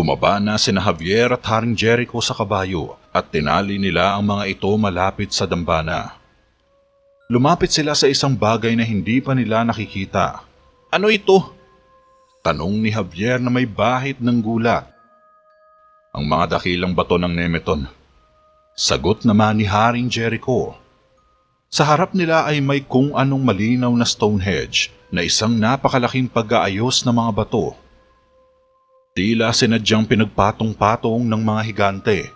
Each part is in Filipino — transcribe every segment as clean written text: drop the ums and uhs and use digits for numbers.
Bumaba na sina Javier at Haring Jericho sa kabayo at tinali nila ang mga ito malapit sa dambana. Lumapit sila sa isang bagay na hindi pa nila nakikita. "Ano ito?" tanong ni Javier na may bahid ng gulat. "Ang mga dakilang bato ng Nemeton," sagot naman ni Haring Jericho. Sa harap nila ay may kung anong malinaw na Stonehenge na isang napakalaking pag-aayos na mga bato. Tila sinadyang pinagpatong-patong ng mga higante.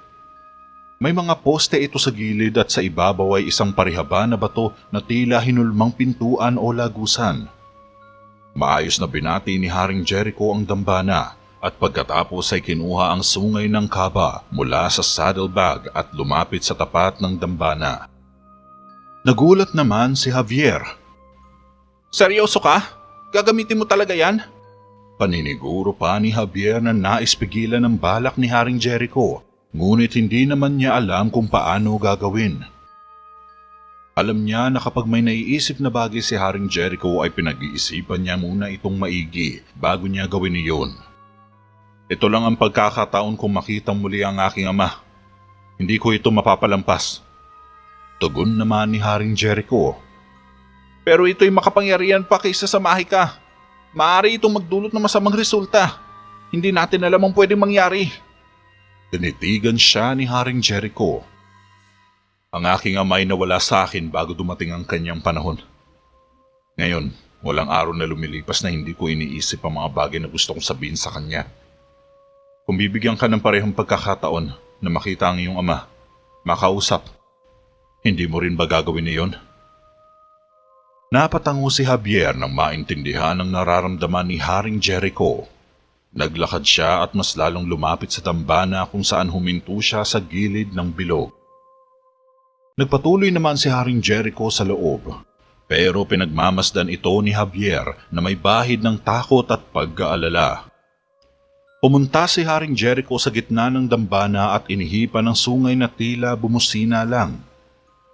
May mga poste ito sa gilid at sa ibabaw ay isang parihaba na bato na tila hinulmang pintuan o lagusan. Maayos na binati ni Haring Jericho ang dambana at pagkatapos ay kinuha ang sungay ng kaba mula sa saddlebag at lumapit sa tapat ng dambana. Nagulat naman si Javier. "Seryoso ka? Gagamitin mo talaga yan?" Paniniguro pa ni Javier na nais pigilan ng balak ni Haring Jericho, ngunit hindi naman niya alam kung paano gagawin. Alam niya na kapag may naiisip na bagay si Haring Jericho ay pinag-iisipan niya muna itong maigi bago niya gawin iyon. "Ito lang ang pagkakataon kong makitang muli ang aking ama. Hindi ko ito mapapalampas," tugon naman ni Haring Jericho. "Pero ito'y makapangyarihan pa kaysa sa mahika. Maaari itong magdulot ng masamang resulta. Hindi natin alam ang pwedeng mangyari." Tinitigan siya ni Haring Jericho. "Ang aking ama ay nawala sa akin bago dumating ang kanyang panahon. Ngayon, walang araw na lumilipas na hindi ko iniisip ang mga bagay na gusto kong sabihin sa kanya. Kung bibigyan ka ng parehong pagkakataon na makita ang iyong ama, makausap, hindi mo rin ba gagawin iyon?" Napatango si Javier nang maintindihan ang nararamdaman ni Haring Jericho. Naglakad siya at mas lalong lumapit sa dambana kung saan huminto siya sa gilid ng bilog. Nagpatuloy naman si Haring Jericho sa loob, pero pinagmamasdan ito ni Javier na may bahid ng takot at pag-aalala. Pumunta si Haring Jericho sa gitna ng dambana at inihipan ng sungay na tila bumusina lang.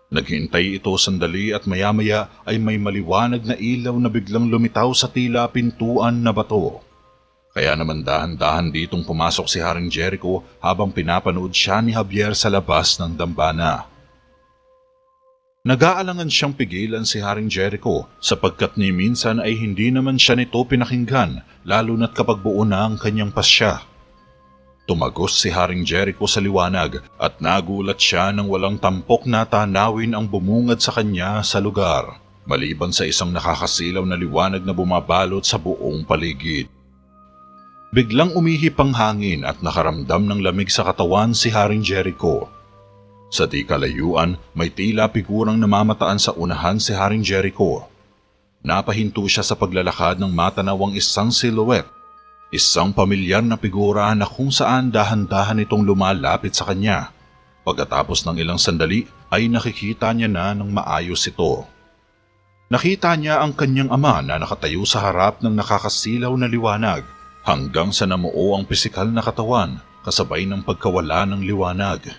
Naghintay ito sandali at maya-maya ay may maliwanag na ilaw na biglang lumitaw sa tila pintuan na bato. Kaya naman dahan-dahan ditong pumasok si Haring Jericho habang pinapanood siya ni Javier sa labas ng dambana. Nag-aalangan siyang pigilan si Haring Jericho sapagkat ni minsan ay hindi naman siya nito pinakinggan lalo na't kapag buo na ang kanyang pasya. Tumagos si Haring Jericho sa liwanag at nagulat siya nang walang tampok na tanawin ang bumungad sa kanya sa lugar, maliban sa isang nakakasilaw na liwanag na bumabalot sa buong paligid. Biglang umihip ang hangin at nakaramdam ng lamig sa katawan si Haring Jericho. Sa di kalayuan, may tila figurang namamataan sa unahan si Haring Jericho. Napahinto siya sa paglalakad ng matanaw ang isang silhouette. Isang pamilyar na figura na kung saan dahan-dahan itong lumalapit sa kanya. Pagkatapos ng ilang sandali ay nakikita niya na ng maayos ito. Nakita niya ang kanyang ama na nakatayo sa harap ng nakakasilaw na liwanag hanggang sa namuo ang pisikal na katawan kasabay ng pagkawala ng liwanag.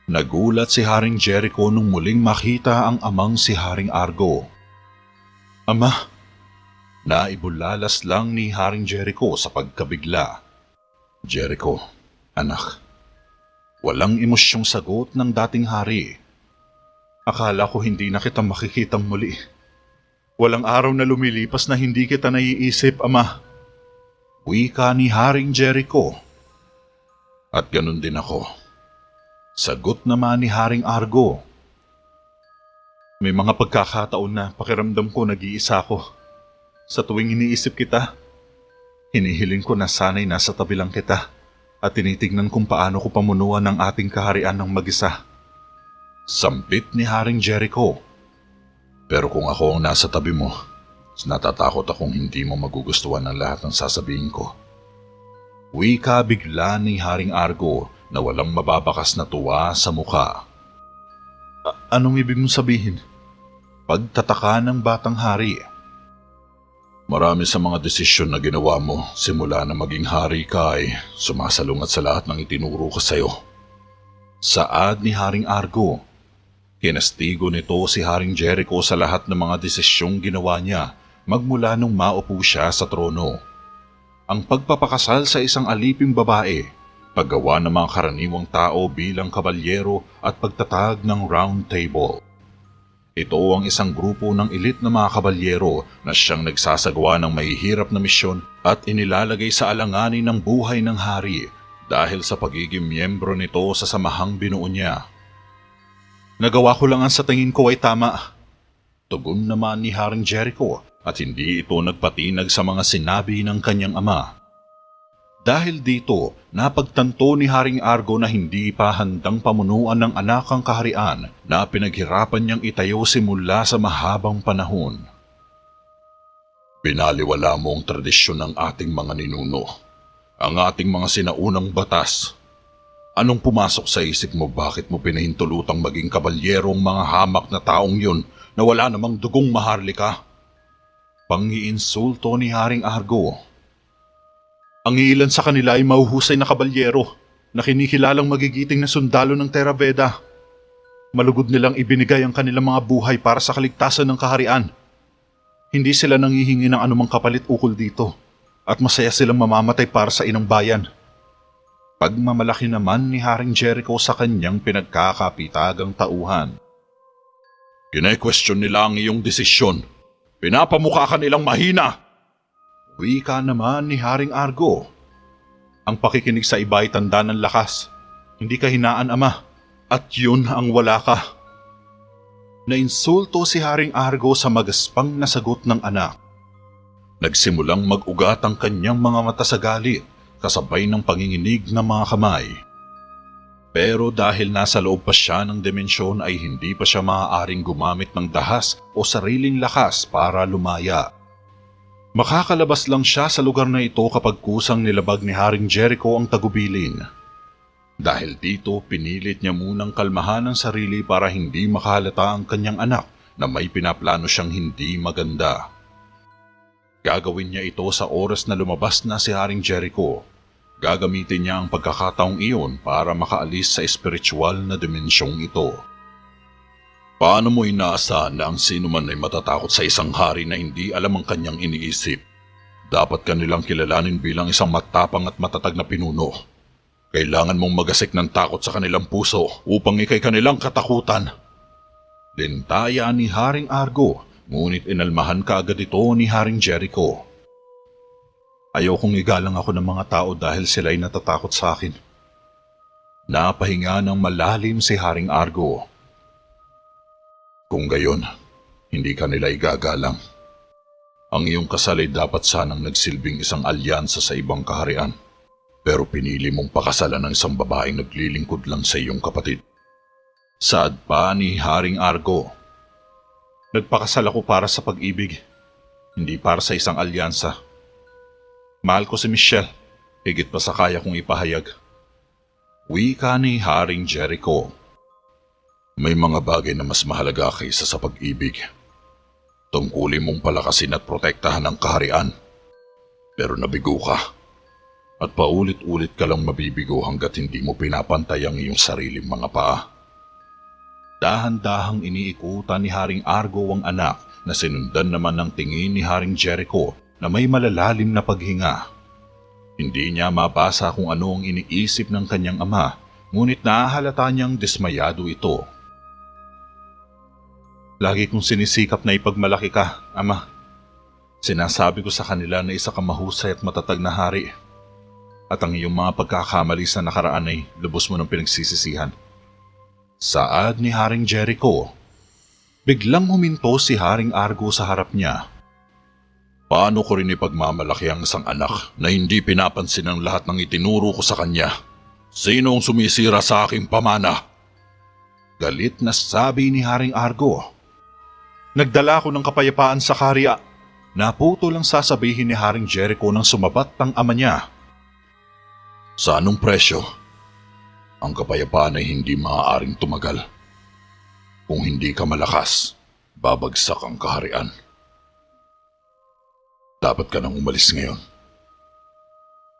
Nagulat si Haring Jericho nung muling makita ang amang si Haring Argo. "Ama!" Naibulalas lang ni Haring Jericho sa pagkabigla. "Jericho, anak." Walang emosyong sagot ng dating hari. "Akala ko hindi na kita makikitang muli. Walang araw na lumilipas na hindi kita naiisip, ama." Wika ni Haring Jericho. "At ganun din ako." Sagot naman ni Haring Argo. "May mga pagkakataon na pakiramdam ko nag-iisa ako. Sa tuwing iniisip kita, hinihiling ko na sana'y nasa tabi lang kita at tinitignan kung paano ko pamunuan ang ating kaharian ng mag-isa." Sambit ni Haring Jericho. "Pero kung ako ang nasa tabi mo, natatakot akong hindi mo magugustuhan ang lahat ng sasabihin ko." Wika bigla ni Haring Argo na walang mababakas na tuwa sa mukha. Anong ibig mong sabihin?" Pagtataka ng batang hari. "Marami sa mga desisyon na ginawa mo simula na maging hari ka ay sumasalungat sa lahat ng itinuro ko sa'yo." Saad ni Haring Argo. Kinastigo nito si Haring Jericho sa lahat ng mga desisyong ginawa niya magmula nung maupo siya sa trono. Ang pagpapakasal sa isang aliping babae, paggawa ng mga karaniwang tao bilang kabalyero at pagtatag ng round table. Ito ang isang grupo ng elite na mga kabalyero na siyang nagsasagawa ng mahihirap na misyon at inilalagay sa alanganin ng buhay ng hari dahil sa pagiging miyembro nito sa samahang binuo niya. Nagawa ko lang ang sa tingin ko ay tama. Tugon naman ni Haring Jericho at hindi ito nagpatinag sa mga sinabi ng kanyang ama. Dahil dito, napagtanto ni Haring Argo na hindi pa handang pamunuan ng anak ang kaharian na pinaghirapan niyang itayo simula sa mahabang panahon. Pinaliwala mo ang tradisyon ng ating mga ninuno, ang ating mga sinaunang batas. Anong pumasok sa isip mo bakit mo pinahintulutang maging kabalyero ang mga hamak na taong yun na wala namang dugong maharlika? Pangiinsulto ni Haring Argo. Ang ilan sa kanila ay mahuhusay na kabalyero na kinikilalang magigiting na sundalo ng Theraveda. Malugod nilang ibinigay ang kanilang mga buhay para sa kaligtasan ng kaharian. Hindi sila nanghihingi ng anumang kapalit ukol dito at masaya silang mamamatay para sa inang bayan. Pagmamalaki naman ni Haring Jericho sa kanyang pinagkakapitagang tauhan. Kine-question nila ang iyong desisyon. Pinapamukha ka nilang mahina. Wika naman ni Haring Argo. Ang pakikinig sa iba ay tanda ng lakas. Hindi ka hinaan, ama. At yun ang wala ka. Nainsulto si Haring Argo sa magaspang na sagot ng anak. Nagsimulang mag-ugat ang kanyang mga mata sa galit, kasabay ng panginginig ng mga kamay. Pero dahil nasa loob pa siya ng dimensyon ay hindi pa siya maaaring gumamit ng dahas o sariling lakas para lumaya. Makakalabas lang siya sa lugar na ito kapag kusang nilabag ni Haring Jericho ang tagubilin. Dahil dito, pinilit niya munang kalmahan ang sarili para hindi makahalata ang kanyang anak na may pinaplano siyang hindi maganda. Gagawin niya ito sa oras na lumabas na si Haring Jericho. Gagamitin niya ang pagkakataong iyon para makaalis sa espiritual na dimensyong ito. Paano mo inaasahan na ang sino man ay matatakot sa isang hari na hindi alam ang kanyang iniisip? Dapat kanilang kilalanin bilang isang matapang at matatag na pinuno. Kailangan mong magasik ng takot sa kanilang puso upang ikay kanilang katakutan. Lintaya ni Haring Argo, ngunit inalmahan kaagad ito ni Haring Jericho. Ayokong igalang ako ng mga tao dahil sila ay natatakot sa akin. Napahinga ng malalim si Haring Argo. Kung gayon, hindi ka nila igagalang. Ang iyong kasal ay dapat sanang nagsilbing isang alyansa sa ibang kaharian. Pero pinili mong pakasalan ng isang babaeng naglilingkod lang sa iyong kapatid. Saad pa ni Haring Argo. Nagpakasal ako para sa pag-ibig, hindi para sa isang alyansa. Mahal ko si Michelle, higit pa sa kaya kong ipahayag. Wika ni Haring Jericho. May mga bagay na mas mahalaga kaysa sa pag-ibig. Tungkulin mong palakasin at protektahan ang kaharian. Pero nabigo ka. At paulit-ulit ka lang mabibigo hanggat hindi mo pinapantay ang iyong sariling mga paa. Dahan-dahang iniikutan ni Haring Argo ang anak na sinundan naman ng tingin ni Haring Jericho na may malalalim na paghinga. Hindi niya mabasa kung ano ang iniisip ng kanyang ama, ngunit nahahalata niyang dismayado ito. Lagi kong sinisikap na ipagmalaki ka, ama. Sinasabi ko sa kanila na isa kang mahusay at matatag na hari. At ang iyong mga pagkakamali sa nakaraan ay lubos mo ng pinagsisisihan. Saad ni Haring Jericho. Biglang huminto si Haring Argo sa harap niya. Paano ko rin ipagmamalaki ang isang anak na hindi pinapansin ang lahat ng itinuro ko sa kanya? Sino ang sumisira sa aking pamana? Galit na sabi ni Haring Argo. Nagdala ko ng kapayapaan sa karya. Naputo lang sasabihin ni Haring Jericho nang sumabat ang ama niya. Sa anong presyo? Ang kapayapaan ay hindi maaaring tumagal. Kung hindi ka malakas, babagsak ang kaharian. Dapat ka nang umalis ngayon.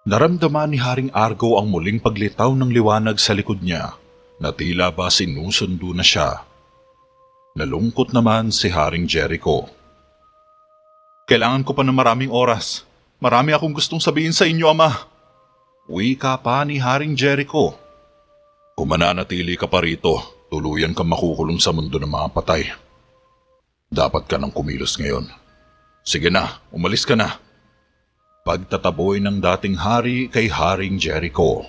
Naramdaman ni Haring Argo ang muling paglitaw ng liwanag sa likod niya na tila ba sinusundo na siya. Nalungkot naman si Haring Jericho. Kailangan ko pa ng maraming oras. Marami akong gustong sabihin sa inyo, Ama. Wika pa ni Haring Jericho. Kung mananatili ka pa rito, tuluyan kang makukulong sa mundo ng mga patay. Dapat ka nang kumilos ngayon. Sige na, umalis ka na. Pagtataboy ng dating hari kay Haring Jericho.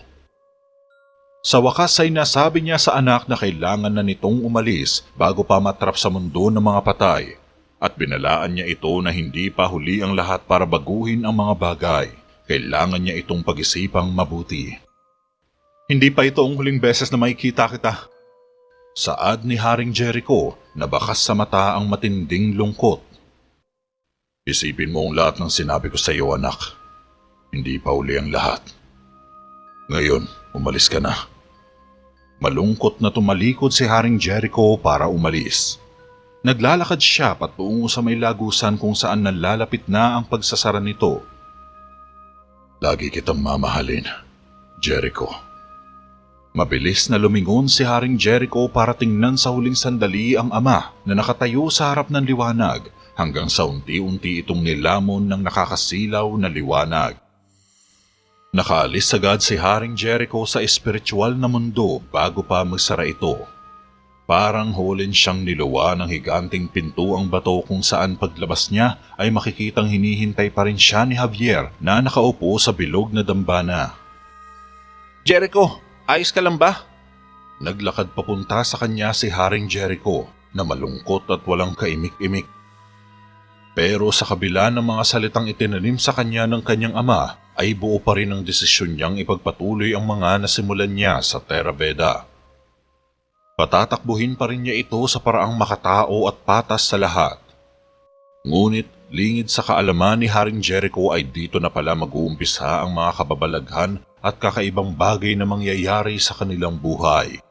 Sa wakas ay nasabi niya sa anak na kailangan na nitong umalis bago pa matrap sa mundo ng mga patay, at binalaan niya ito na hindi pa huli ang lahat para baguhin ang mga bagay. Kailangan niya itong pag-isipang mabuti. Hindi pa ito ang huling beses na makikita kita. Saad ni Haring Jericho na bakas sa mata ang matinding lungkot. Isipin mo ang lahat ng sinabi ko sa iyo, anak. Hindi pa huli ang lahat. Ngayon, umalis ka na. Malungkot na tumalikod si Haring Jericho para umalis. Naglalakad siya patungo sa may lagusan kung saan nalalapit na ang pagsasara nito. Lagi kitang mamahalin, Jericho. Mabilis na lumingon si Haring Jericho para tingnan sa huling sandali ang ama na nakatayo sa harap ng liwanag hanggang sa unti-unti itong nilamon ng nakakasilaw na liwanag. Nakaalis agad si Haring Jericho sa espiritual na mundo bago pa magsara ito. Parang hulin siyang niluwa ng higanting pinto ang bato kung saan paglabas niya ay makikitang hinihintay pa rin siya ni Javier na nakaupo sa bilog na dambana. Jericho, ayos ka lang ba? Naglakad papunta sa kanya si Haring Jericho na malungkot at walang kaimik-imik. Pero sa kabila ng mga salitang itinanim sa kanya ng kanyang ama, ay buo pa rin ang desisyon niyang ipagpatuloy ang mga nasimulan niya sa Theraveda. Patatakbuhin pa rin niya ito sa paraang makatao at patas sa lahat. Ngunit lingid sa kaalaman ni Haring Jericho ay dito na pala mag-uumpisa ang mga kababalaghan at kakaibang bagay na mangyayari sa kanilang buhay.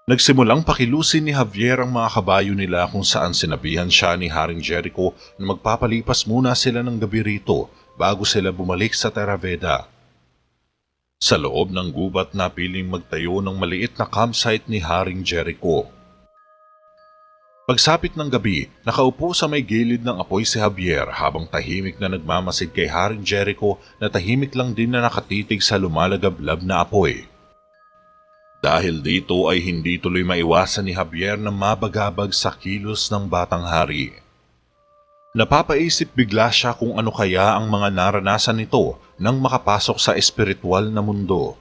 Nagsimulang pakilusin ni Javier ang mga kabayo nila kung saan sinabihan siya ni Haring Jericho na magpapalipas muna sila ng gabi rito bago sila bumalik sa Theraveda. Sa loob ng gubat napiling magtayo ng maliit na campsite ni Haring Jericho. Pagsapit ng gabi, nakaupo sa may gilid ng apoy si Javier habang tahimik na nagmamasid kay Haring Jericho na tahimik lang din na nakatitig sa lumalagablab na apoy. Dahil dito ay hindi tuloy maiwasan ni Javier na mabagabag sa kilos ng batang hari. Napapaisip bigla siya kung ano kaya ang mga naranasan nito nang makapasok sa espiritual na mundo.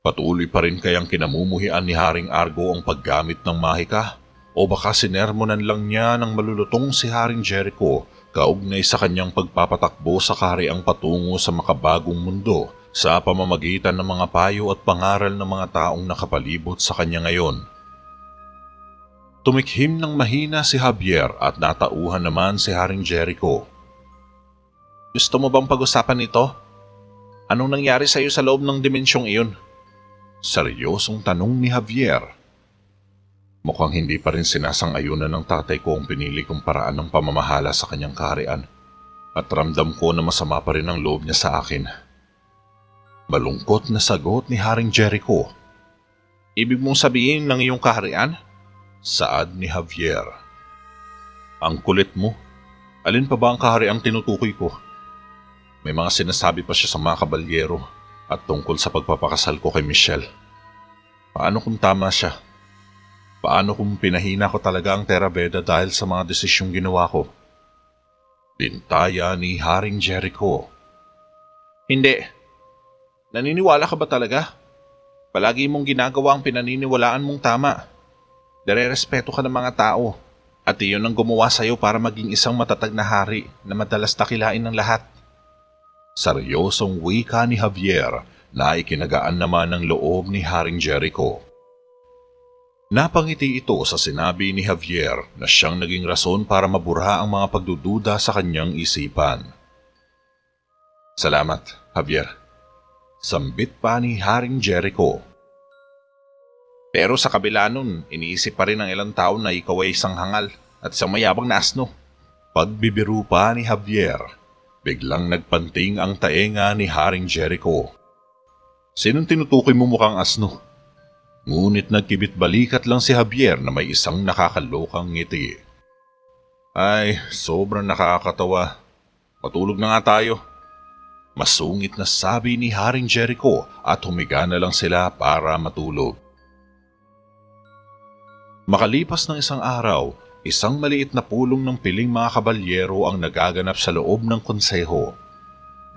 Patuloy pa rin kayang kinamumuhian ni Haring Argo ang paggamit ng mahika? O baka sinermonan lang niya ng malulutong si Haring Jericho kaugnay sa kanyang pagpapatakbo sa kahariang patungo sa makabagong mundo sa pamamagitan ng mga payo at pangaral ng mga taong nakapalibot sa kanya ngayon. Tumikhim ng mahina si Javier at natauhan naman si Haring Jericho. Gusto mo bang pag-usapan ito? Anong nangyari sa iyo sa loob ng dimensyong iyon? Seryosong tanong ni Javier. Mukhang hindi pa rin sinasang-ayunan ng tatay ko ang pinili kong paraan ng pamamahala sa kanyang kaharian at ramdam ko na masama pa rin ang loob niya sa akin. Malungkot na sagot ni Haring Jericho. Ibig mong sabihin ng iyong kaharian? Saad ni Javier. Ang kulit mo. Alin pa ba ang kahariang tinutukoy ko? May mga sinasabi pa siya sa mga kabalyero at tungkol sa pagpapakasal ko kay Michelle. Paano kung tama siya? Paano kung pinahina ko talaga ang Theraveda dahil sa mga desisyong ginawa ko? Bintaya ni Haring Jericho. Hindi. Naniniwala ka ba talaga? Palagi mong ginagawa ang pinaniniwalaan mong tama. Nare-respeto ka ng mga tao at iyon ang gumawa sa iyo para maging isang matatag na hari na madalas takilain ng lahat. Seryosong wika ni Javier na ikinagaan naman ng loob ni Haring Jericho. Napangiti ito sa sinabi ni Javier na siyang naging rason para mabura ang mga pagdududa sa kanyang isipan. Salamat, Javier. Sambit pa ni Haring Jericho. Pero sa kabila nun, iniisip pa rin ng ilang tao na ikaw ay isang hangal at isang mayabang na asno. Pagbibiru pa ni Javier, biglang nagpanting ang taenga ni Haring Jericho. Sinong tinutukoy mo mukhang asno? Ngunit nagkibit balikat lang si Javier na may isang nakakalokang ngiti. Ay, sobrang nakakatawa. Matulog na nga tayo. Masungit na sabi ni Haring Jericho at humiga na lang sila para matulog. Makalipas ng isang araw, isang maliit na pulong ng piling mga kabalyero ang nagaganap sa loob ng konseho.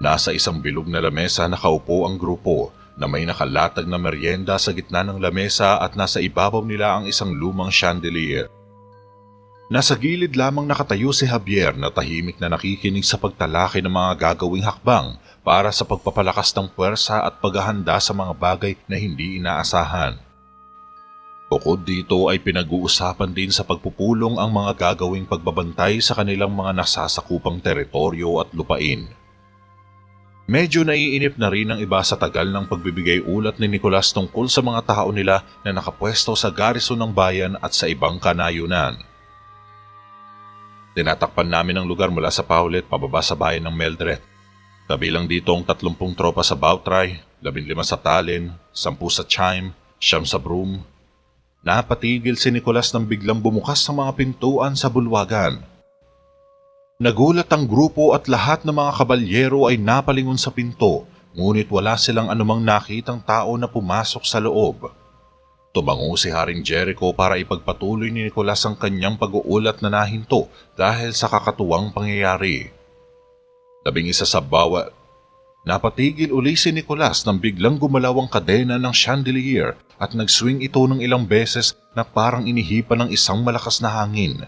Nasa isang bilog na lamesa nakaupo ang grupo na may nakalatag na merienda sa gitna ng lamesa at nasa ibabaw nila ang isang lumang chandelier. Nasa gilid lamang nakatayo si Javier na tahimik na nakikinig sa pagtalakay ng mga gagawing hakbang para sa pagpapalakas ng puwersa at paghahanda sa mga bagay na hindi inaasahan. Bukod dito ay pinag-uusapan din sa pagpupulong ang mga gagawing pagbabantay sa kanilang mga nasasakupang teritoryo at lupain. Medyo naiinip na rin ang iba sa tagal ng pagbibigay ulat ni Nicolas tungkol sa mga tao nila na nakapwesto sa garrison ng bayan at sa ibang kanayunan. Tinatakpan namin ang lugar mula sa Paulet pababa sa bayan ng Meldred. Kabilang dito ang 30 tropa sa Bautray, 15 sa Tallinn, 10 sa Chime, 9 sa Broome. Napatigil si Nicolas nang biglang bumukas ang mga pintuan sa bulwagan. Nagulat ang grupo at lahat ng mga kabalyero ay napalingon sa pinto, ngunit wala silang anumang nakitang tao na pumasok sa loob. Tumango si Haring Jericho para ipagpatuloy ni Nicolas ang kanyang pag-uulat na nahinto dahil sa kakatuwang pangyayari. 11 sa bawat. Napatigil uli si Nicolas nang biglang gumalaw ang kadena ng chandelier at nag-swing ito ng ilang beses na parang inihipan ng isang malakas na hangin.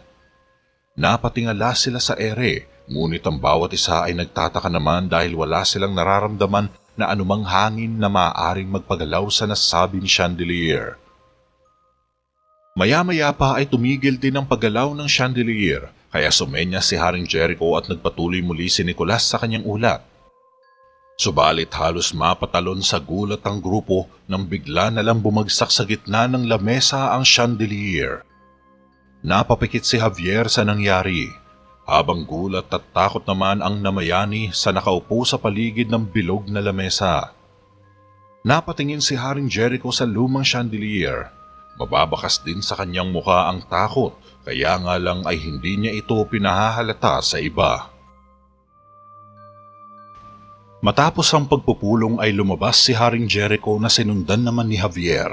Napatingala sila sa ere, ngunit ang bawat isa ay nagtataka naman dahil wala silang nararamdaman na anumang hangin na maaaring magpagalaw sa nasabi ni chandelier. Maya-maya pa ay tumigil din ang paggalaw ng chandelier, kaya sumenya si Haring Jericho at nagpatuloy muli si Nicolas sa kanyang ulat. Subalit halos mapatalon sa gulat ang grupo nang bigla na lang bumagsak sa gitna ng lamesa ang chandelier. Napapikit si Javier sa nangyari, habang gulat at takot naman ang namayani sa nakaupo sa paligid ng bilog na lamesa. Napatingin si Haring Jericho sa lumang chandelier. Mababakas din sa kanyang mukha ang takot, kaya nga lang ay hindi niya ito pinahahalata sa iba. Matapos ang pagpupulong ay lumabas si Haring Jericho na sinundan naman ni Javier.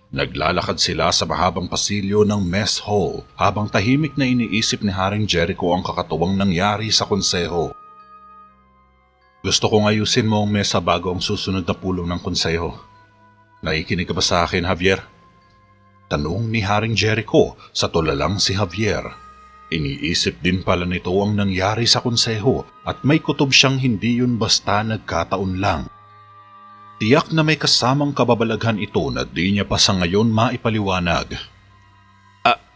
Naglalakad sila sa mahabang pasilyo ng mess hall habang tahimik na iniisip ni Haring Jericho ang kakatuwang nangyari sa konseho. Gusto kong ayusin mo ang mesa bago ang susunod na pulong ng konseho. Nakikinig ka ba sa akin, Javier? Tanong ni Haring Jericho sa tulalang si Javier. Iniisip din pala nito ang nangyari sa konseho at may kutob siyang hindi yun basta nagkataon lang. Tiyak na may kasamang kababalaghan ito na di niya pa sa ngayon maipaliwanag.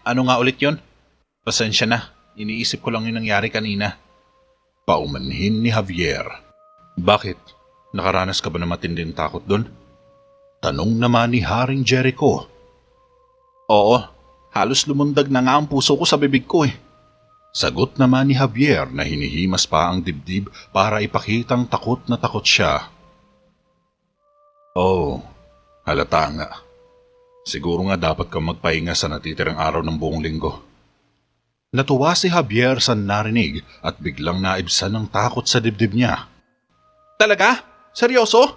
Ano nga ulit yun? Pasensya na, iniisip ko lang yung nangyari kanina. Paumanhin ni Javier. Bakit? Nakaranas ka ba na matinding takot doon? Tanong naman ni Haring Jericho. Oo, halos lumundag na nga ang puso ko sa bibig ko eh. Sagot naman ni Javier na hinihimas pa ang dibdib para ipakitang takot na takot siya. Oh, halata nga. Siguro nga dapat kang magpahinga sa natitirang araw ng buong linggo. Natuwa si Javier sa narinig at biglang naibsan ng takot sa dibdib niya. Talaga? Seryoso?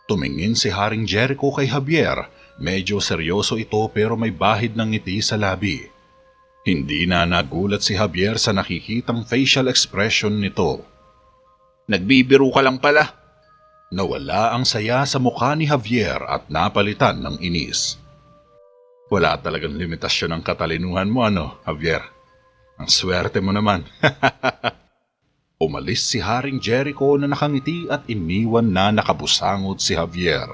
Tumingin si Haring Jericho kay Javier. Medyo seryoso ito pero may bahid ng ngiti sa labi. Hindi na nagulat si Javier sa nakikitang facial expression nito. Nagbibiro ka lang pala. Nawala ang saya sa mukha ni Javier at napalitan ng inis. Wala talagang limitasyon ang katalinuhan mo, ano, Javier? Ang swerte mo naman. Umalis si Haring Jericho na nakangiti at iniwan na nakabusangot si Javier.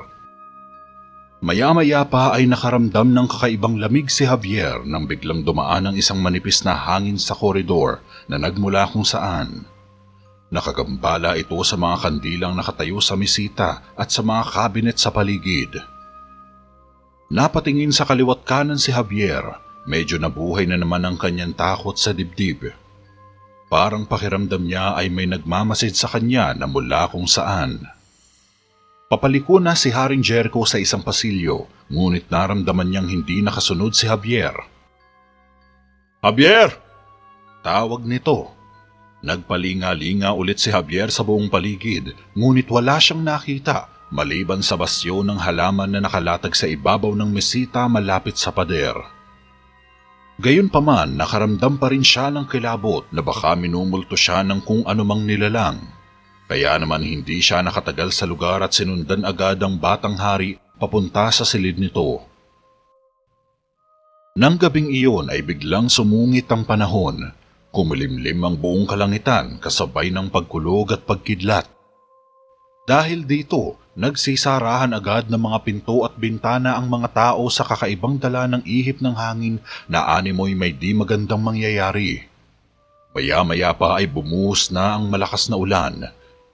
Maya-maya pa ay nakaramdam ng kakaibang lamig si Javier nang biglang dumaan ang isang manipis na hangin sa koridor na nagmula kung saan. Nakagambala ito sa mga kandilang nakatayo sa mesita at sa mga kabinet sa paligid. Napatingin sa kaliwat kanan si Javier, medyo nabuhay na naman ang kanyang takot sa dibdib. Parang pakiramdam niya ay may nagmamasid sa kanya na mula kung saan. Papaliko na si Haring Jericho sa isang pasilyo, ngunit naramdaman niyang hindi nakasunod si Javier. Javier! Tawag nito. Nagpalinga-linga ulit si Javier sa buong paligid, ngunit wala siyang nakita maliban sa basyo ng halaman na nakalatag sa ibabaw ng mesita malapit sa pader. Gayunpaman, nakaramdam pa rin siya ng kilabot na baka minumulto siya ng kung anumang nilalang. Kaya naman hindi siya nakatagal sa lugar at sinundan agad ang batang hari papunta sa silid nito. Nang gabing iyon ay biglang sumungit ang panahon. Kumilimlim ang buong kalangitan kasabay ng pagkulog at pagkidlat. Dahil dito, nagsisarahan agad ng mga pinto at bintana ang mga tao sa kakaibang dala ng ihip ng hangin na animoy may di magandang mangyayari. Maya-maya pa ay bumuhos na ang malakas na ulan.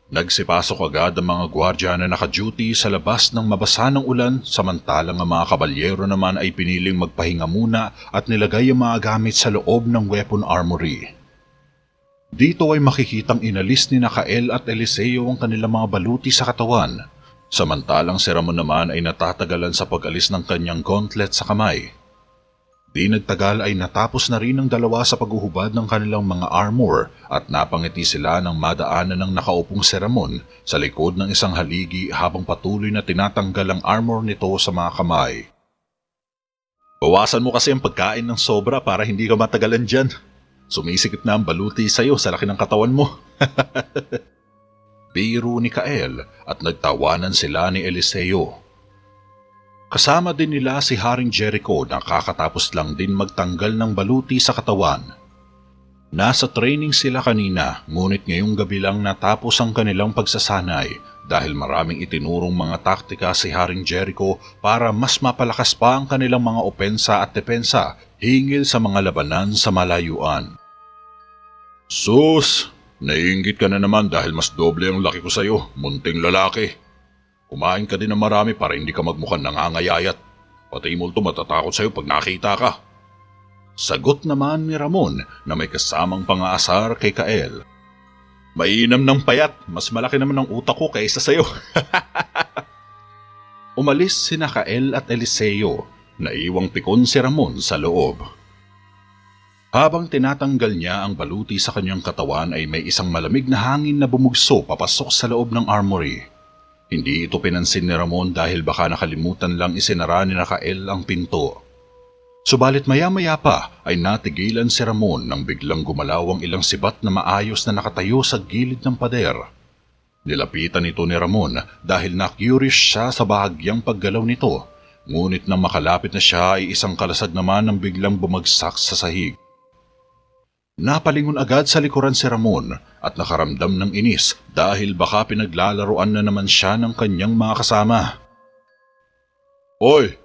Nagsipasok agad ang mga gwardya na naka-duty sa labas ng mabasa ng ulan samantalang ang mga kabalyero naman ay piniling magpahinga muna at nilagay ang mga gamit sa loob ng weapon armory. Dito ay makikitang inalis ni Nakael at Eliseo ang kanilang mga baluti sa katawan, samantalang si Ramon naman ay natatagalan sa pag-alis ng kanyang gauntlet sa kamay. Di nagtagal ay natapos na rin ang dalawa sa paghuhubad ng kanilang mga armor at napangiti sila ng madaanan ng nakaupong si Ramon sa likod ng isang haligi habang patuloy na tinatanggal ang armor nito sa mga kamay. Bawasan mo kasi ang pagkain ng sobra para hindi ka matagalan dyan. Sumisikip na ang baluti sa'yo sa laki ng katawan mo. Biro ni Kael at nagtawanan sila ni Eliseo. Kasama din nila si Haring Jericho na kakatapos lang din magtanggal ng baluti sa katawan. Nasa training sila kanina ngunit ngayong gabi lang natapos ang kanilang pagsasanay dahil maraming itinurong mga taktika si Haring Jericho para mas mapalakas pa ang kanilang mga opensa at depensa hingil sa mga labanan sa malayuan. Sus! Naiinggit ka na naman dahil mas doble ang laki ko sa'yo, munting lalaki. Kumain ka din ng marami para hindi ka magmukhang nangangayayat. Pati multo matatakot sa'yo pag nakita ka. Sagot naman ni Ramon na may kasamang pang-aasar kay Kael. Mainam ng payat, mas malaki naman ang utak ko kaysa sa'yo. Umalis sina Kael at Eliseo, naiwang pikon si Ramon sa loob. Habang tinatanggal niya ang baluti sa kanyang katawan ay may isang malamig na hangin na bumugso papasok sa loob ng armory. Hindi ito pinansin ni Ramon dahil baka nakalimutan lang isinara ni Nakael ang pinto. Subalit maya-maya pa ay natigilan si Ramon nang biglang gumalaw ang ilang sibat na maayos na nakatayo sa gilid ng pader. Nilapitan ito ni Ramon dahil na-curious siya sa bahagyang paggalaw nito, ngunit nang makalapit na siya ay isang kalasag naman ang biglang bumagsak sa sahig. Napalingon agad sa likuran si Ramon at nakaramdam ng inis dahil baka pinaglalaroan na naman siya ng kanyang mga kasama. Hoy!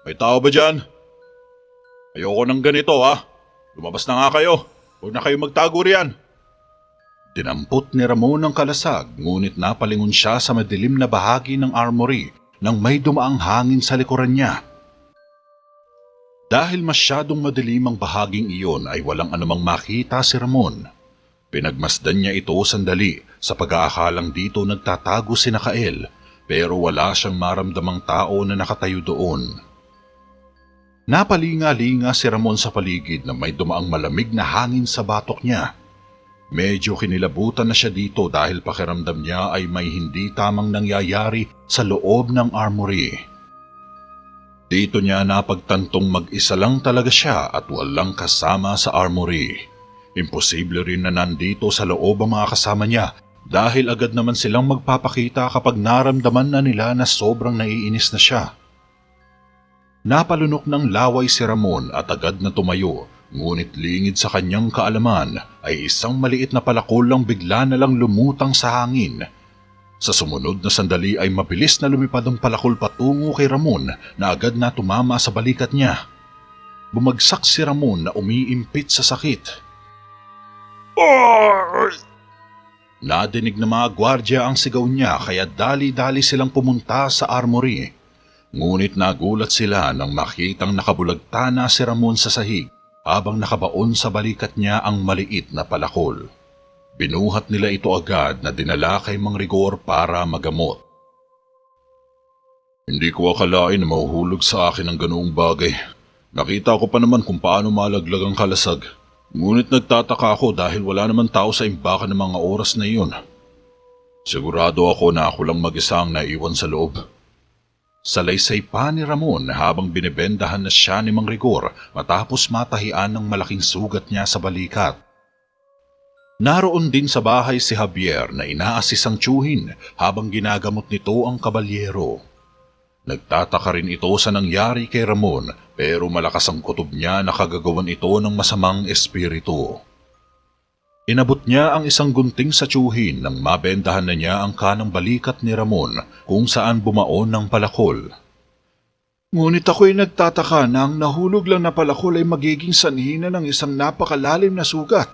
May tao ba dyan? Ayoko ng ganito ha. Lumabas na nga kayo. Huwag na kayo magtago riyan. Dinampot ni Ramon ang kalasag ngunit napalingon siya sa madilim na bahagi ng armory nang may dumaang hangin sa likuran niya. Dahil masyadong madilim ang bahaging iyon ay walang anumang makita si Ramon. Pinagmasdan niya ito sandali sa pag-aakalang dito nagtatago si Nakael pero wala siyang maramdamang tao na nakatayo doon. Napalinga-linga si Ramon sa paligid na may dumaang malamig na hangin sa batok niya. Medyo kinilabutan na siya dito dahil pakiramdam niya ay may hindi tamang nangyayari sa loob ng armory. Dito niya napagtantong mag-isa lang talaga siya at walang kasama sa armory. Imposible rin na nandito sa loob ang mga kasama niya dahil agad naman silang magpapakita kapag naramdaman na nila na sobrang naiinis na siya. Napalunok ng laway si Ramon at agad na tumayo, ngunit lingid sa kanyang kaalaman ay isang maliit na palakol lang bigla na lang lumutang sa hangin. Sa sumunod na sandali ay mabilis na lumipad ang palakol patungo kay Ramon na agad na tumama sa balikat niya. Bumagsak si Ramon na umiimpit sa sakit. Nadinig ng mga gwardya ang sigaw niya kaya dali-dali silang pumunta sa armory. Ngunit nagulat sila nang makitang nakabulagta na si Ramon sa sahig habang nakabaon sa balikat niya ang maliit na palakol. Binuhat nila ito agad na dinala kay Mang Rigor para magamot. Hindi ko akalain na mahuhulog sa akin ang ganoong bagay. Nakita ko pa naman kung paano malaglag ang kalasag. Ngunit nagtataka ako dahil wala naman tao sa imbakan ng mga oras na iyon. Sigurado ako na ako lang mag-isa ang naiwan sa loob. Salaysay pa ni Ramon habang binibendahan na siya ni Mang Rigor matapos matahian ng malaking sugat niya sa balikat. Naroon din sa bahay si Javier na inaasis ang tiyuhin habang ginagamot nito ang kabalyero. Nagtataka rin ito sa nangyari kay Ramon pero malakas ang kutob niya na kagagawan ito ng masamang espiritu. Inabot niya ang isang gunting sa tiyuhin nang mabendahan na niya ang kanang balikat ni Ramon kung saan bumaon ng palakol. Ngunit ako'y nagtataka na ang nahulog lang na palakol ay magiging sanhina ng isang napakalalim na sugat.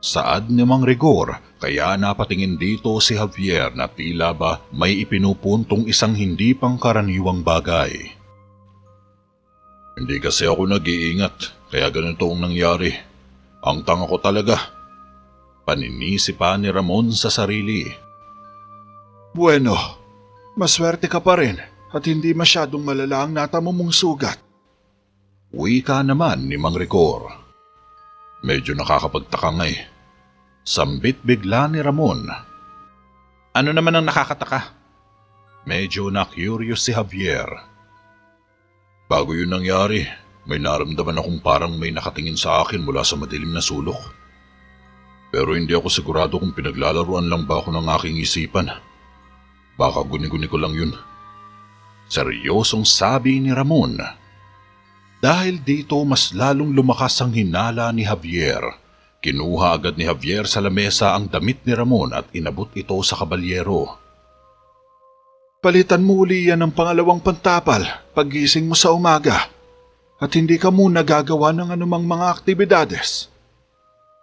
Saad ni Mang Rigor, kaya napatingin dito si Javier na tila ba may ipinupuntong isang hindi pangkaraniwang bagay. Hindi kasi ako nag-iingat, kaya ganito ang nangyari. Ang tanga ko talaga. Paninisi pa ni Ramon sa sarili. Bueno, maswerte ka pa rin at hindi masyadong malala ang natamo mong sugat. Wika naman ni Mang Rigor. Medyo nakakapagtaka nga eh. Sambit bigla ni Ramon. Ano naman ang nakakataka? Medyo na-curious si Javier. Bago yun nangyari, may naramdaman akong parang may nakatingin sa akin mula sa madilim na sulok. Pero hindi ako sigurado kung pinaglalaruan lang ba ako ng aking isipan. Baka guni-guni ko lang yun. Seryosong sabi ni Ramon. Dahil dito mas lalong lumakas ang hinala ni Javier. Kinuha agad ni Javier sa lamesa ang damit ni Ramon at inabot ito sa kabalyero. Palitan mo uli yan ng pangalawang pantapal paggising mo sa umaga at hindi ka muna gagawa ng anumang mga aktibidades.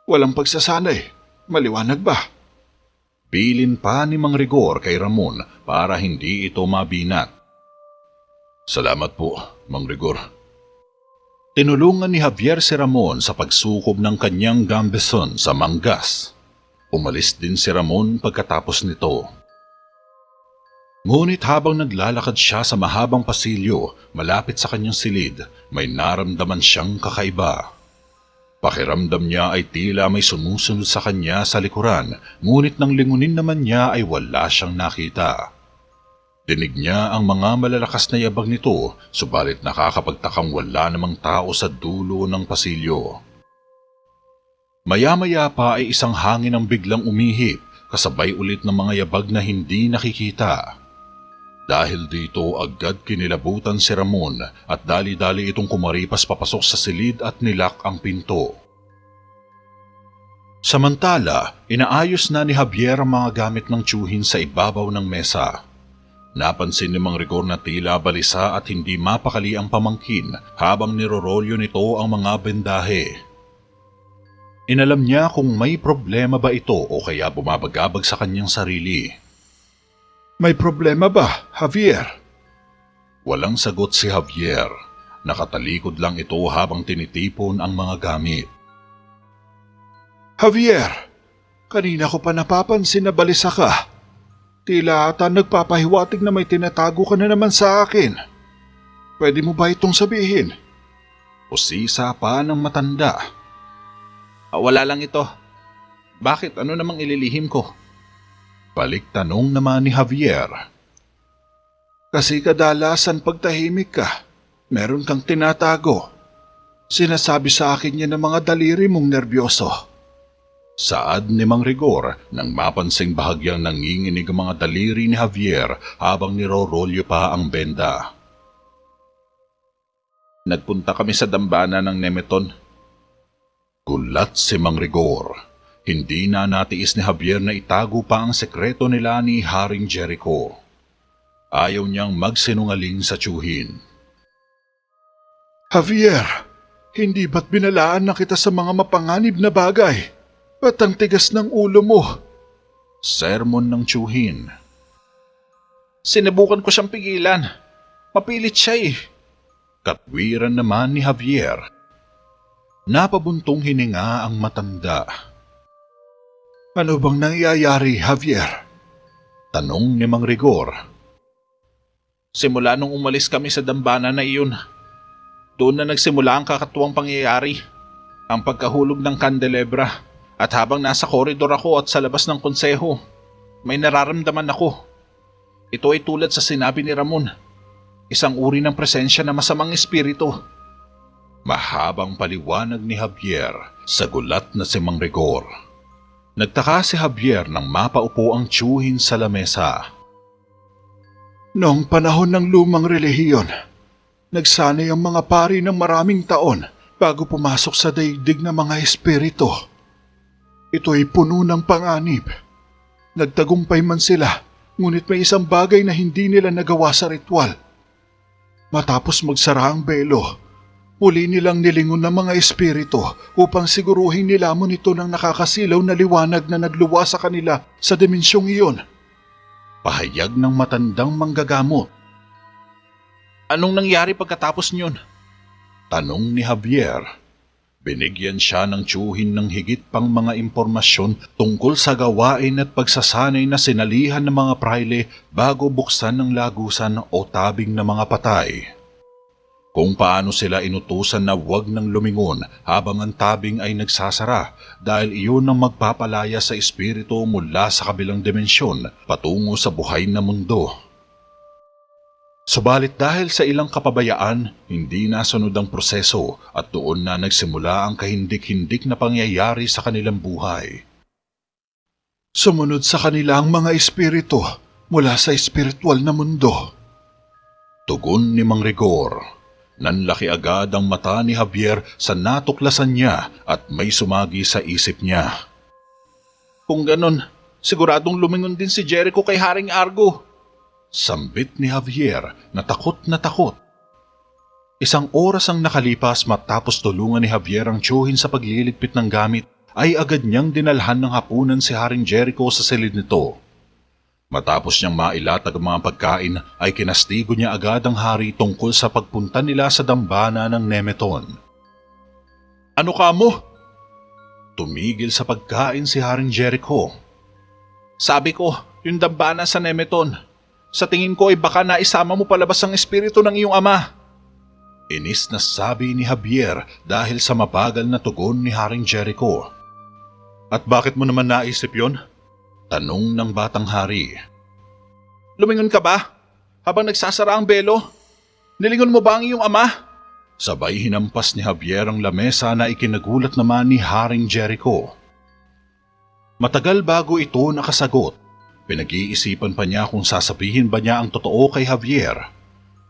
Walang pagsasanay, maliwanag ba? Bilin pa ni Mang Rigor kay Ramon para hindi ito mabinat. Salamat po, Mang Rigor. Tinulungan ni Javier si Ramon sa pagsukob ng kanyang gambeson sa manggas. Umalis din si Ramon pagkatapos nito. Ngunit habang naglalakad siya sa mahabang pasilyo malapit sa kanyang silid, may naramdaman siyang kakaiba. Pakiramdam niya ay tila may sumusunod sa kanya sa likuran, ngunit nang lingunin naman niya ay wala siyang nakita. Dinig niya ang mga malalakas na yabag nito, subalit nakakapagtakang wala namang tao sa dulo ng pasilyo. Maya-maya pa ay isang hangin ang biglang umihip, kasabay ulit ng mga yabag na hindi nakikita. Dahil dito agad kinilabutan si Ramon at dali-dali itong kumaripas papasok sa silid at nilak ang pinto. Samantala, inaayos na ni Javier ang mga gamit ng tiyuhin sa ibabaw ng mesa. Napansin ni Mang Rigor na tila balisa at hindi mapakali ang pamangkin habang nirorolyo nito ang mga bendahe. Inalam niya kung may problema ba ito o kaya bumabagabag sa kanyang sarili. May problema ba, Javier? Walang sagot si Javier. Nakatalikod lang ito habang tinitipon ang mga gamit. Javier, kanina ko pa napapansin na balisa ka. Tila ata nagpapahiwatig na may tinatago ka na naman sa akin. Pwede mo ba itong sabihin? Usisa pa ng matanda. Wala lang ito. Bakit? Ano namang ililihim ko? Balik tanong naman ni Javier. Kasi kadalasan pagtahimik ka, meron kang tinatago. Sinasabi sa akin yan ng mga daliri mong nerbyoso. Saad ni Mang Rigor nang mapansing bahagyang nanginginig ang mga daliri ni Javier habang nirorolyo pa ang benda. Nagpunta kami sa dambana ng Nemeton. Gulat si Mang Rigor. Hindi na natiis ni Javier na itago pa ang sekreto nila ni Haring Jericho. Ayaw niyang magsinungaling sa tiyuhin. Javier, hindi ba't binalaan na kita sa mga mapanganib na bagay? At ang tigas ng ulo mo? Sermon ng tiyuhin. Sinubukan ko siyang pigilan. Mapilit siya eh. Katwiran naman ni Javier. Napabuntong hininga ang matanda. Ano bang nangyayari, Javier? Tanong ni Mang Rigor. Simula nung umalis kami sa dambana na iyon, doon na nagsimula ang kakatuwang pangyayari. ang pagkahulog ng kandelebra at habang nasa koridor ako at sa labas ng konseho, may nararamdaman ako. Ito ay tulad sa sinabi ni Ramon, isang uri ng presensya na masamang espiritu. Mahabang paliwanag ni Javier sa gulat na si Mang Rigor. Nagtaka si Javier nang mapaupo ang tiyuhin sa lamesa. Noong panahon ng lumang relihiyon, nagsanay ang mga pari ng maraming taon bago pumasok sa daigdig ng mga espiritu. Ito ay puno ng panganib. Nagtagumpay man sila, ngunit may isang bagay na hindi nila nagawa sa ritual. Matapos magsara ang belo, muli nilang nilingon ng mga espiritu upang siguruhin nilamon ito ng nakakasilaw na liwanag na nagluwa sa kanila sa dimensyong iyon. Pahayag ng matandang manggagamot. Anong nangyari pagkatapos niyon? Tanong ni Javier. Binigyan siya ng tiyuhin ng higit pang mga impormasyon tungkol sa gawain at pagsasanay na sinalihan ng mga praile bago buksan ng lagusan o tabing ng mga patay. Kung paano sila inutusan na huwag nang lumingon habang ang tabing ay nagsasara dahil iyon ang magpapalaya sa espiritu mula sa kabilang dimensyon patungo sa buhay na mundo. Subalit dahil sa ilang kapabayaan, hindi nasunod ang proseso at doon na nagsimula ang kahindik-hindik na pangyayari sa kanilang buhay. Sumunod sa kanila ang mga espiritu mula sa espiritual na mundo. Tugon ni Mang Rigor. Nanlaki agad ang mata ni Javier sa natuklasan niya at may sumagi sa isip niya. Kung ganon, siguradong lumingon din si Jericho kay Haring Argo. Sambit ni Javier na takot na takot. Isang oras ang nakalipas matapos tulungan ni Javier ang tiyuhin sa pagliligpit ng gamit ay agad niyang dinalhan ng hapunan si Haring Jericho sa silid nito. Matapos niyang mailatag ang mga pagkain ay kinastigo niya agad ang hari tungkol sa pagpunta nila sa dambana ng Nemeton. Ano ka mo? Tumigil sa pagkain si Haring Jericho. Sabi ko, yung dambana sa Nemeton. Sa tingin ko ay baka naisama mo palabas ang espiritu ng iyong ama. Inis na sabi ni Javier dahil sa mabagal na tugon ni Haring Jericho. At bakit mo naman naisip yon? Tanong ng batang hari. Lumingon ka ba? Habang nagsasara ang belo? Nilingon mo ba ang iyong ama? Sabay hinampas ni Javier ang lamesa na ikinagulat naman ni Haring Jericho. Matagal bago ito nakasagot. Pinag-iisipan pa niya kung sasabihin ba niya ang totoo kay Javier.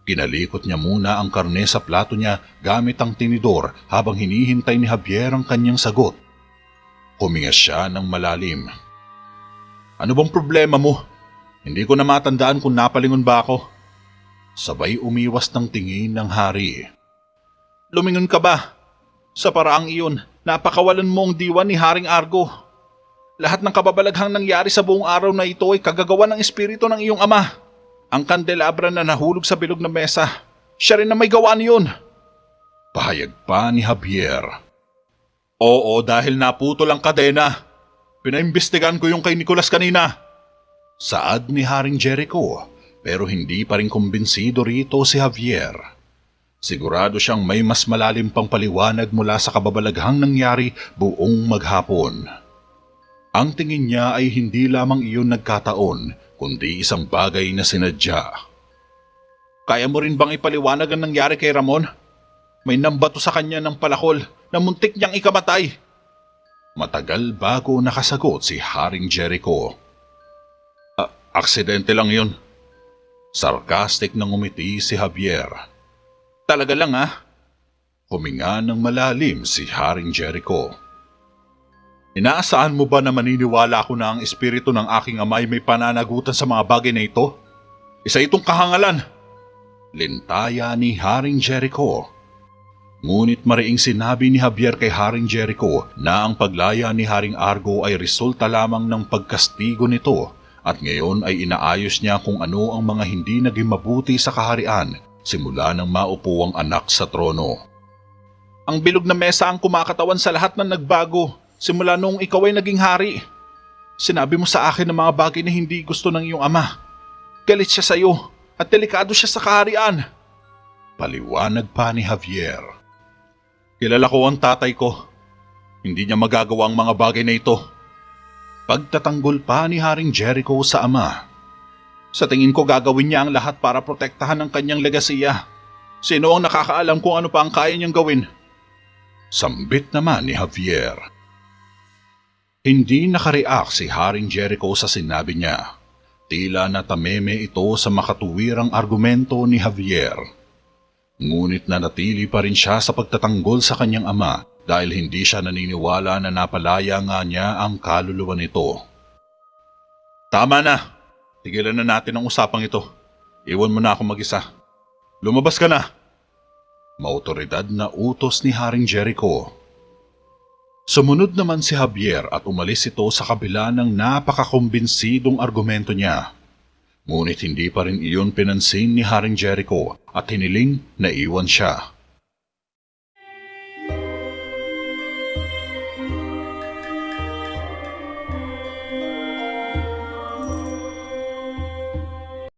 Kinalikot niya muna ang karne sa plato niya gamit ang tinidor habang hinihintay ni Javier ang kanyang sagot. Huminga siya ng malalim. Ano bang problema mo? Hindi ko na matandaan kung napalingon ba ako. Sabay umiwas ng tingin ng hari. Lumingon ka ba? Sa paraang iyon, napakawalan mo ang diwa ni Haring Argo. Lahat ng kababalaghang nangyari sa buong araw na ito ay kagagawa ng espiritu ng iyong ama. Ang kandelabra na nahulog sa bilog na mesa, siya rin na may gawa niyon. Pahayag pa ni Javier. Oo, dahil naputol ang kadena. Pinaimbestigan ko yung kay Nicolas kanina. Saad ni Haring Jericho, pero hindi pa rin kumbinsido rito si Javier. Sigurado siyang may mas malalim pang paliwanag mula sa kababalaghang nangyari buong maghapon. Ang tingin niya ay hindi lamang iyon nagkataon, kundi isang bagay na sinadya. Kaya mo rin bang ipaliwanag ang nangyari kay Ramon? May nambato sa kanya ng palakol na muntik niyang ikamatay. Matagal bago nakasagot si Haring Jericho. Aksidente lang yun. Sarcastic na ngumiti si Javier. Talaga lang ha? Huminga ng malalim si Haring Jericho. Inaasahan mo ba na maniniwala ako na ang espiritu ng aking ama ay may pananagutan sa mga bagay na ito? Isa itong kahangalan. Lintaya ni Haring Jericho. Ngunit mariing sinabi ni Javier kay Haring Jericho na ang paglaya ni Haring Argo ay resulta lamang ng pagkastigo nito at ngayon ay inaayos niya kung ano ang mga hindi naging mabuti sa kaharian simula nang maupo ang anak sa trono. Ang bilog na mesa ang kumakatawan sa lahat ng nagbago. Simula noong ikaw ay naging hari, sinabi mo sa akin ng mga bagay na hindi gusto ng iyong ama. Galit siya sa iyo at delikado siya sa kaharian. Paliwanag pa ni Javier. Kilala ko ang tatay ko. Hindi niya magagawa ang mga bagay na ito. Pagtatanggol pa ni Haring Jericho sa ama. Sa tingin ko gagawin niya ang lahat para protektahan ang kanyang legasiya. Sino ang nakakaalam kung ano pa ang kaya niyang gawin? Sambit naman ni Javier. Hindi nakareact si Haring Jericho sa sinabi niya. Tila natameme ito sa makatuwirang argumento ni Javier. Ngunit nanatili pa rin siya sa pagtatanggol sa kanyang ama dahil hindi siya naniniwala na napalaya nga niya ang kaluluwa nito. Tama na! Tigilan na natin ang usapang ito. Iwan mo na ako mag-isa. Lumabas ka na! Maotoridad na utos ni Haring Jericho. Sumunod naman si Javier at umalis ito sa kabila ng napakakumbinsidong argumento niya. Ngunit hindi pa rin iyon pinansin ni Haring Jericho at hiniling na iwan siya.